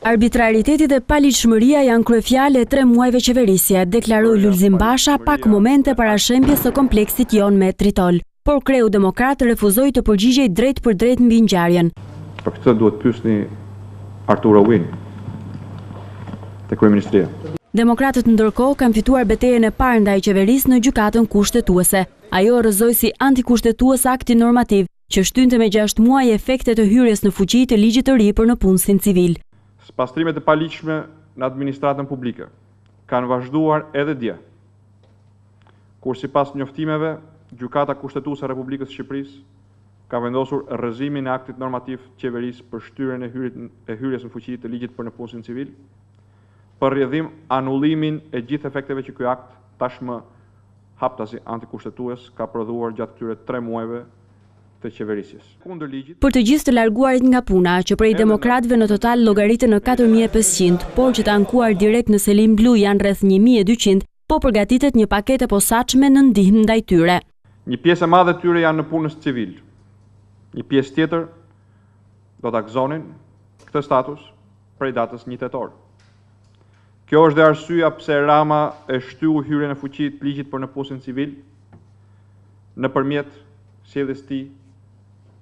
Arbitrariteti dhe paligjshmëria janë kryefjalë e 3 muajve qeverisje, deklaroi Lulzim Basha pak momente para shembjes së kompleksit jon me Tritol. Por kreu demokrat refuzoi të përgjigjej drejt për drejt mbi ngjarjen. Për këtë duhet pyesni Arturo Win te kryeministria. Demokratët ndërkohë kanë fituar betejën e parë ndaj qeverisë në gjykatën kushtetuese. Ajo rrëzoi si antikushtetues aktin normativ që shtynte me 6 muaj efektet e hyrjes në fuqi të ligjit të ri për nëpunësin civil. Pastrimet e paligjshme në administratën publike kanë vazhduar edhe dje, kur sipas njoftimeve, Gjykata Kushtetuese e Republikës së Shqipërisë ka vendosur rrëzimin e aktit normativ qeverisë për shtyrjen e hyrjes në fuqi të ligjit për nëpunësin civil, për rrjedhim anullimin e gjithë efekteve që ky akt tashmë haptasi antikushtetues ka prodhuar gjatë këtyre 3 muajve të qeverisjes. Kundër ligjit. Për të gjithë të larguarit nga puna, që prej demokratëve në total llogaritën në 4500, por që të ankuar direkt në Selim Blu janë rreth 1200, po përgatitet një paketë e posaçme në ndihmë ndaj tyre. Një pjesë e madhe tyre janë në punës civil. Një pjesë tjetër do ta gëzonin këtë status prej datës 1 tetor. Kjo është dhe arsyeja pse Rama e shtyu hyrjen e fuqi të ligjit për nëpunësin civil nëpërmjet sjelljes tij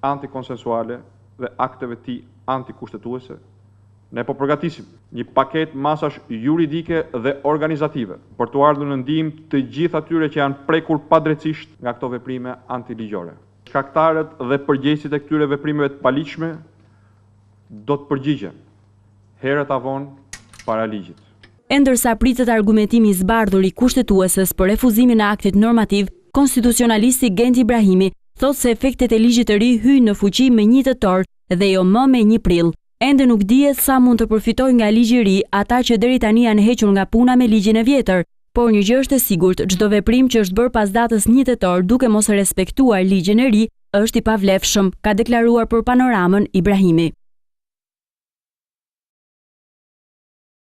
antikonsensuale dhe akteve tij antikushtetuese. Ne po përgatisim një paketë masash juridike dhe organizative për të ardhur në ndihmë të gjithë atyre që janë prekur padrejtisht nga këto veprime antiligjore. Shkaktarët dhe përgjegjësit e këtyre veprimeve të paligjshme do të përgjigjen herët avon para ligjit. E ndërsa pritet argumentimi i zbardhur i kushtetueses për refuzimin e aktit normativ, konstitucionalisti Gent Ibrahimi thotë se efektet e ligjit të ri hyjnë në fuqi me 1 tetor dhe jo më me 1 prill. Ende nuk dihet sa mund të përfitojnë nga ligji i ri ata që deri tani janë hequr nga puna me ligjin e vjetër, por një gjë është e sigurt, çdo veprim që është bërë pas datës 1 tetor duke mos respektuar ligjin e ri është i pavlefshëm, ka deklaruar për Panoramën Ibrahimi.